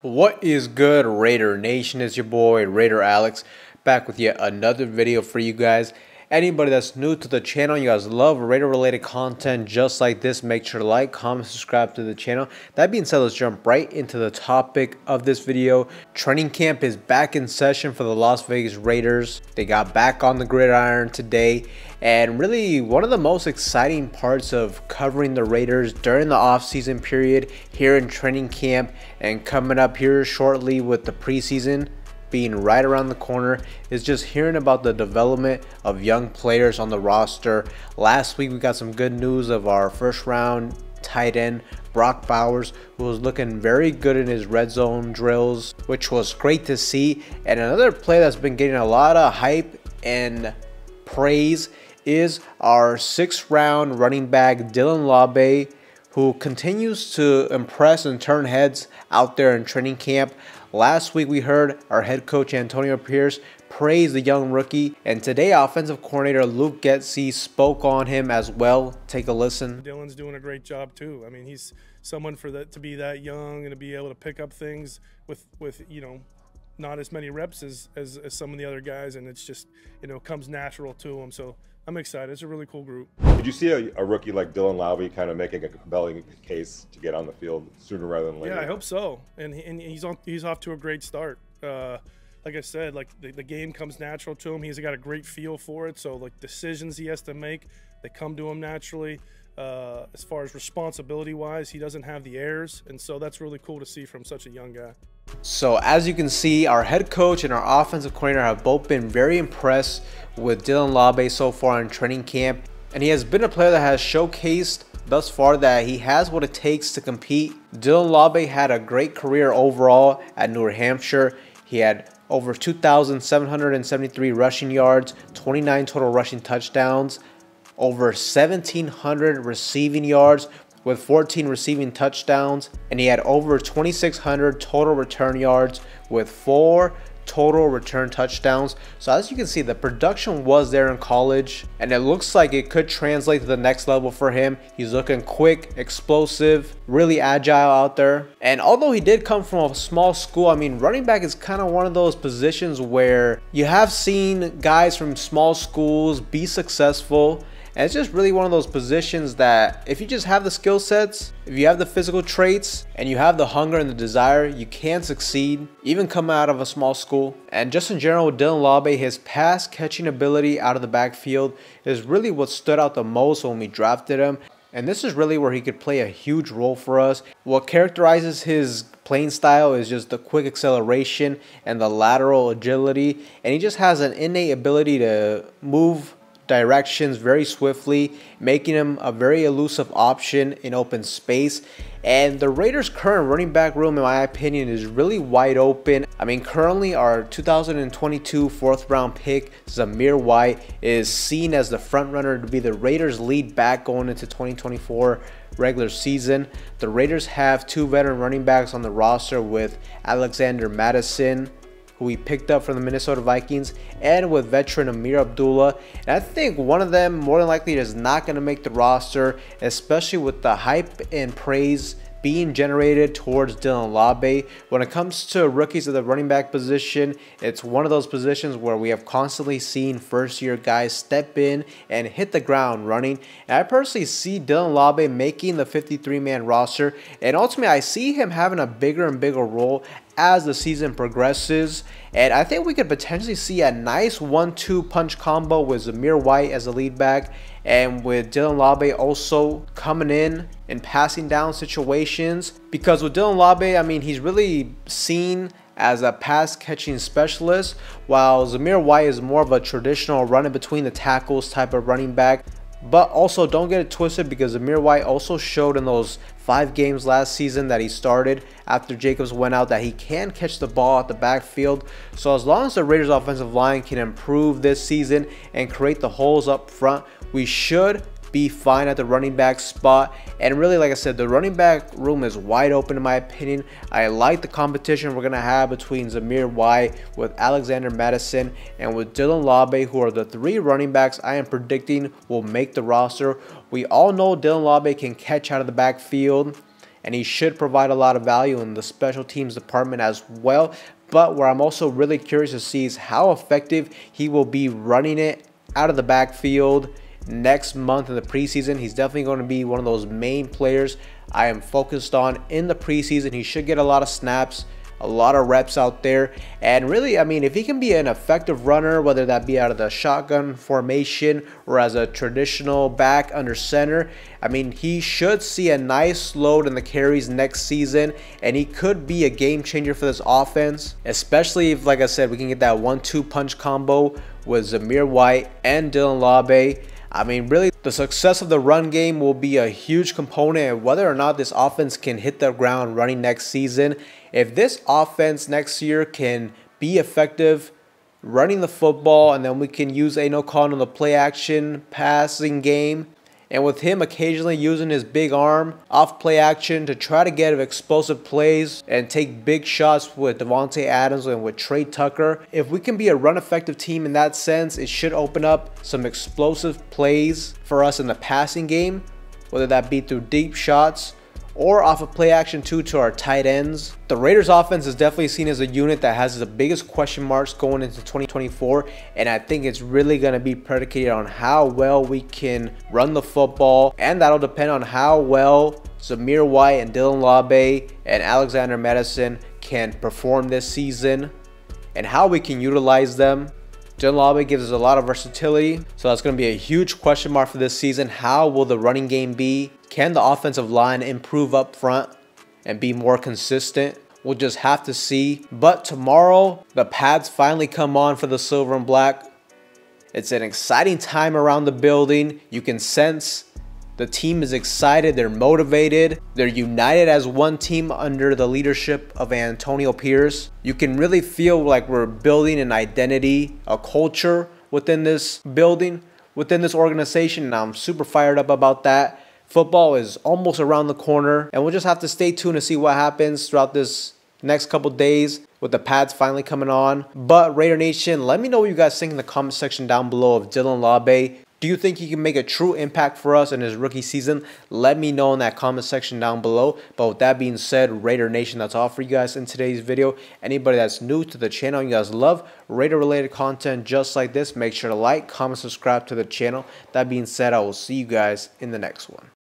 What is good, Raider Nation? It's your boy Raider Alex back with yet another video for you guys. Anybody that's new to the channel, you guys love Raider related content just like this, make sure to like, comment, subscribe to the channel. That being said, let's jump right into the topic of this video. Training camp is back in session for the Las Vegas Raiders. They got back on the gridiron today, and really one of the most exciting parts of covering the Raiders during the off-season period here in training camp and coming up here shortly with the preseason being right around the corner is just hearing about the development of young players on the roster. Last week we got some good news of our first round tight end Brock Bowers, who was looking very good in his red zone drills, which was great to see. And another player that's been getting a lot of hype and praise is our 6th round running back Dylan Labe, who continues to impress and turn heads out there in training camp. Last week we heard our head coach Antonio Pierce praise the young rookie, and today offensive coordinator Luke Getsy spoke on him as well. Take a listen. Dylan's doing a great job too. I mean, he's someone for that to be that young and to be able to pick up things with not as many reps as some of the other guys, and it's just comes natural to him. So I'm excited. It's a really cool group. Did you see a rookie like Dylan Labe kind of making a compelling case to get on the field sooner rather than later? Yeah, I hope so. And he's off to a great start. Like I said, like the game comes natural to him. He's got a great feel for it. So like decisions he has to make, they come to him naturally. As far as responsibility wise, he doesn't have the airs, and so that's really cool to see from such a young guy. So as you can see, our head coach and our offensive coordinator have both been very impressed with Dylan Labe so far in training camp, and he has been a player that has showcased thus far that he has what it takes to compete. Dylan Labe had a great career overall at New Hampshire. He had over 2,773 rushing yards, 29 total rushing touchdowns, over 1,700 receiving yards with 14 receiving touchdowns, and he had over 2,600 total return yards with 4 total return touchdowns. So as you can see, the production was there in college, and it looks like it could translate to the next level for him. He's looking quick, explosive, really agile out there. And although he did come from a small school, I mean, running back is kind of one of those positions where you have seen guys from small schools be successful. And it's just really one of those positions that if you just have the skill sets, if you have the physical traits, and you have the hunger and the desire, you can succeed, even come out of a small school. And just in general, with Dylan Labe, his pass catching ability out of the backfield is really what stood out the most when we drafted him. And this is really where he could play a huge role for us. What characterizes his playing style is just the quick acceleration and the lateral agility. And he just has an innate ability to move directions very swiftly, making him a very elusive option in open space. And the Raiders' current running back room, in my opinion, is really wide open. I mean, currently our 2022 4th round pick, Zamir White, is seen as the front runner to be the Raiders' lead back going into 2024 regular season. The Raiders have 2 veteran running backs on the roster with Alexander Mattison, who we picked up from the Minnesota Vikings, and with veteran Amir Abdullah. And I think one of them more than likely is not going to make the roster, especially with the hype and praise being generated towards Dylan Labe. When it comes to rookies at the running back position, it's one of those positions where we have constantly seen first-year guys step in and hit the ground running. And I personally see Dylan Labe making the 53-man roster, and ultimately I see him having a bigger and bigger role as the season progresses. And I think we could potentially see a nice 1-2 punch combo with Zamir White as the lead back, and with Dylan Labe also coming in and passing down situations. Because with Dylan Labe, I mean, he's really seen as a pass catching specialist, while Zamir White is more of a traditional running between the tackles type of running back. But also don't get it twisted, because Zamir White also showed in those 5 games last season that he started after Jacobs went out that he can catch the ball at the backfield. So as long as the Raiders offensive line can improve this season and create the holes up front, we should be fine at the running back spot. And really, like I said, the running back room is wide open in my opinion. I like the competition we're going to have between Zamir White, with Alexander Mattison, and with Dylan Labe, who are the 3 running backs I am predicting will make the roster. We all know Dylan Labe can catch out of the backfield, and he should provide a lot of value in the special teams department as well. But where I'm also really curious to see is how effective he will be running it out of the backfield next month in the preseason. He's definitely going to be one of those main players I am focused on in the preseason. He should get a lot of snaps, a lot of reps out there. And really, I mean, if he can be an effective runner, whether that be out of the shotgun formation or as a traditional back under center, I mean, he should see a nice load in the carries next season, and he could be a game changer for this offense, especially if, like I said, we can get that 1-2 punch combo with Zamir White and Dylan Labe. I mean, really, the success of the run game will be a huge component of whether or not this offense can hit the ground running next season. If this offense next year can be effective running the football, and then we can use Aiden O'Connell in the play action passing game, and with him occasionally using his big arm off play action to try to get explosive plays and take big shots with Davante Adams and with Trey Tucker. If we can be a run effective team in that sense, it should open up some explosive plays for us in the passing game, whether that be through deep shots or off of play action too to our tight ends. The Raiders offense is definitely seen as a unit that has the biggest question marks going into 2024, and I think it's really going to be predicated on how well we can run the football, and that'll depend on how well Zamir White and Dylan Labe and Alexander Mattison can perform this season and how we can utilize them. Dylan Labe gives us a lot of versatility, so that's going to be a huge question mark for this season. How will the running game be? Can the offensive line improve up front and be more consistent? We'll just have to see. But tomorrow, the pads finally come on for the silver and black. It's an exciting time around the building. You can sense the team is excited, they're motivated, they're united as one team under the leadership of Antonio Pierce. You can really feel like we're building an identity, a culture within this building, within this organization, and I'm super fired up about that. Football is almost around the corner, and we'll just have to stay tuned to see what happens throughout this next couple days with the pads finally coming on. But Raider Nation, let me know what you guys think in the comment section down below of Dylan Labe. Do you think he can make a true impact for us in his rookie season? Let me know in that comment section down below. But with that being said, Raider Nation, that's all for you guys in today's video. Anybody that's new to the channel, you guys love Raider related content just like this, make sure to like, comment, subscribe to the channel. That being said, I will see you guys in the next one.